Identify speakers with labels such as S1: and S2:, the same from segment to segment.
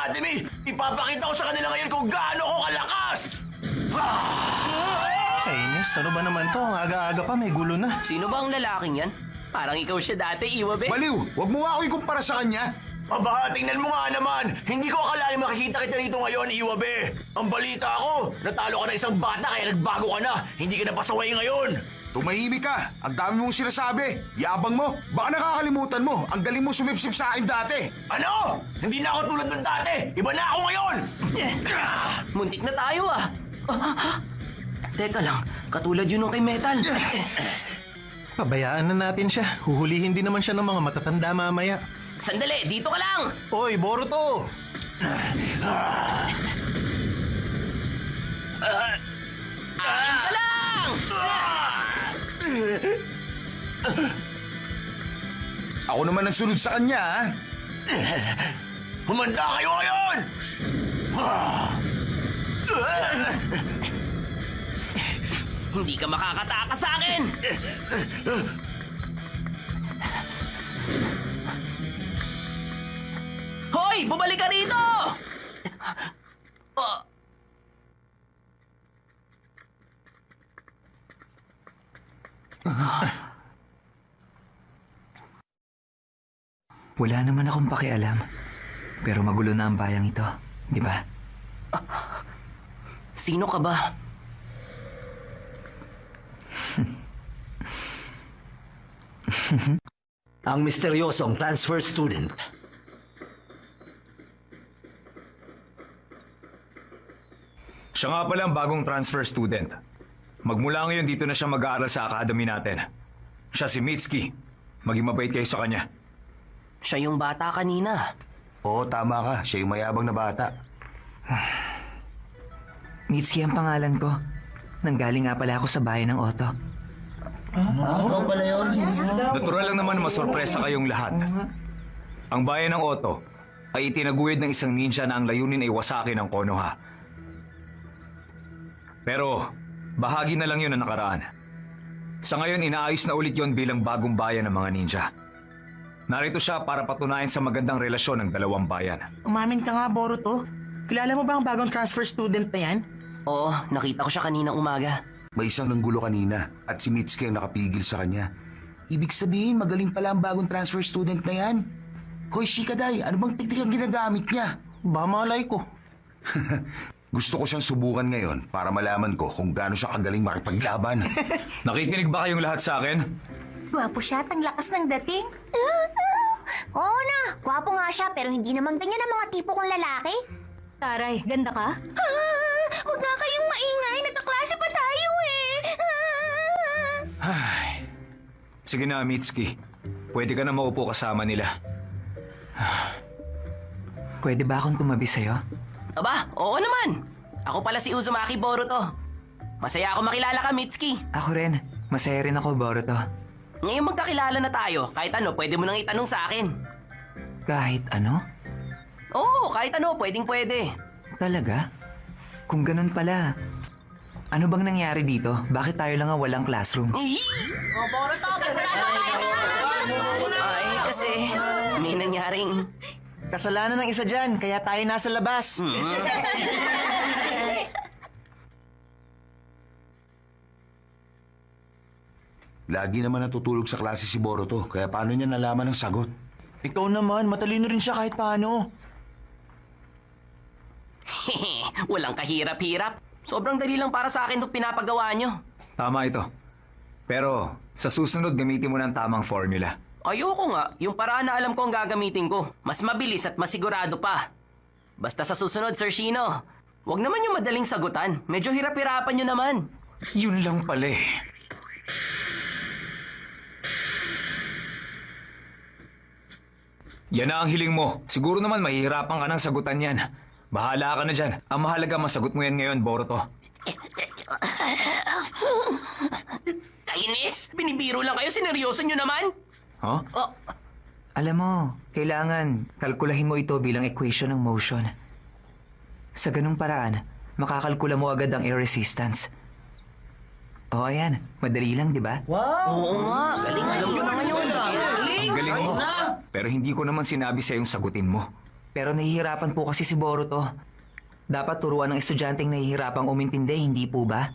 S1: Academy! Ipapakita ko sa kanila ngayon kung gaano ako kalakas!
S2: Ines, ano ba naman to? Ang aga-aga pa, may gulo na.
S3: Sino ba ang lalaking yan? Parang ikaw siya dati, Iwabe.
S4: Baliw! Huwag mo nga ako ikumpara sa kanya!
S1: Aba, tingnan mo nga naman! Hindi ko akalain makikita kita rito ngayon, Iwabe! Ang balita ko, natalo ka na isang bata kaya nagbago ka na! Hindi ka na pasaway ngayon!
S4: Tumahimik ka! Ang dami mong sinasabi! Yabang mo! Baka nakakalimutan mo! Ang galing mo sumipsip sa akin dati!
S1: Ano? Hindi na ako tulad ng dati! Iba na ako ngayon!
S3: Muntik na tayo ah. Teka lang, katulad yun nung kay Metal.
S2: Pabayaan na natin siya. Huhulihin din naman siya ng mga matatanda mamaya.
S3: Sandali, dito ka lang!
S2: Oy, Boruto!
S3: Akin ka lang!
S4: Ako naman ang sunod sa kanya, ha?
S1: Humanda kayo ngayon!
S3: Hindi ka makakatakas sa akin! Hoy! Bumalik ka rito! Oh.
S5: Wala naman akong pakialam. Pero magulo na ang bayang ito, di ba?
S3: Sino ka ba?
S6: Ang misteryosong transfer student.
S7: Siya nga pala ang bagong transfer student. Magmula ngayon dito na siya mag-aaral sa academy natin. Siya si Mitsuki. Maging mabait kayo sa kanya.
S3: Siya yung bata kanina.
S4: Oo, tama ka. Siya yung mayabang na bata.
S5: Mitsuki ang pangalan ko. Nanggaling nga pala ako sa bayan ng Otto.
S7: Natural lang naman masorpresa kayong lahat. Ang bayan ng Otto ay itinaguhid ng isang ninja na ang layunin ay wasakin ng Konoha. Pero bahagi na lang yun ang nakaraan. Sa ngayon, inaayos na ulit yon bilang bagong bayan ng mga ninja. Narito siya para patunayan sa magandang relasyon ng dalawang bayan.
S8: Umamin ka nga, Boruto. Kilala mo ba ang bagong transfer student na yan?
S3: Oo, nakita ko siya kaninang umaga.
S4: May isang nanggulo kanina at si Mitsuki ang nakapigil sa kanya. Ibig sabihin, magaling pala ang bagong transfer student na yan. Hoy, Shikaday, ano bang teknik ang ginagamit niya?
S2: Ba malay ko.
S4: Gusto ko siyang subukan ngayon para malaman ko kung gaano siya kagaling makipaglaban.
S7: Nakikinig ba kayong lahat sa akin?
S9: Gwapo siya at ang lakas ng dating. Oo na, gwapo nga siya pero hindi naman ganyan ang mga tipo kong lalaki.
S10: Taray, ganda ka?
S9: Huwag nga kayong maingay, nagkaklase pa tayo eh.
S7: Ay. Sige na, Mitsuki. Pwede ka na maupo kasama nila.
S5: Pwede ba akong tumabi sa'yo?
S3: Aba, oo naman. Ako pala si Uzumaki Boruto. Masaya ako makilala ka, Mitsuki.
S5: Ako rin. Masaya rin ako, Boruto.
S3: Ngayon magkakilala na tayo. Kahit ano, pwede mo nang itanong sa akin.
S5: Kahit ano?
S3: Oo, kahit ano, pwedeng-pwede.
S5: Talaga? Kung ganun pala, ano bang nangyari dito? Bakit tayo lang nga walang classroom?
S9: Boruto,
S3: Ay, kasi may nangyaring...
S8: Kasalanan ng isa dyan, kaya tayo nasa labas.
S4: Lagi naman natutulog sa klase si Boruto, kaya paano niya nalaman ang sagot?
S8: Ikaw naman, matalino rin siya kahit paano.
S3: Walang kahirap-hirap. Sobrang dali lang para sa akin itong pinapagawa nyo.
S7: Tama ito. Pero sa susunod, gamitin mo ng tamang formula.
S3: Ayoko nga. Yung paraan na alam ko ang gagamitin ko. Mas mabilis at masigurado pa. Basta sa susunod, Sir Shino. Huwag naman yung madaling sagutan. Medyo hirap-hirapan nyo naman.
S7: Yun lang pala eh. Yan na ang hiling mo. Siguro naman mahihirapan ka ng sagutan yan. Bahala ka na dyan. Ang mahalaga, masagot mo yan ngayon, Boruto.
S3: Kainis! Binibiro lang kayo. Sineryoso nyo naman.
S7: Huh?
S3: Oh,
S5: Alam mo, kailangan kalkulahin mo ito bilang equation ng motion. Sa ganung paraan, makakalkula mo agad ang air resistance. O ayan, madali lang, di ba?
S3: oo nga. Galing. Alam nyo na ngayon.
S7: Ang galing mo. Pero hindi ko naman sinabi sa yung sagutin mo.
S5: Pero nahihirapan po kasi si Boruto. Dapat turuan ng estudyanteng nahihirapang umintindi, hindi po ba?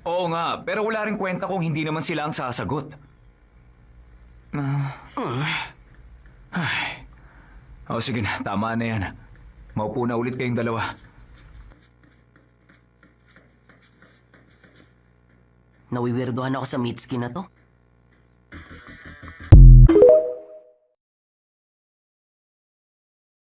S7: Oo nga, pero wala rin kwenta kung hindi naman sila ang sasagot. O sige na, tama na yan. Maupo na ulit kayong dalawa.
S3: Nawiwirduhan ako sa Mitsuki na to.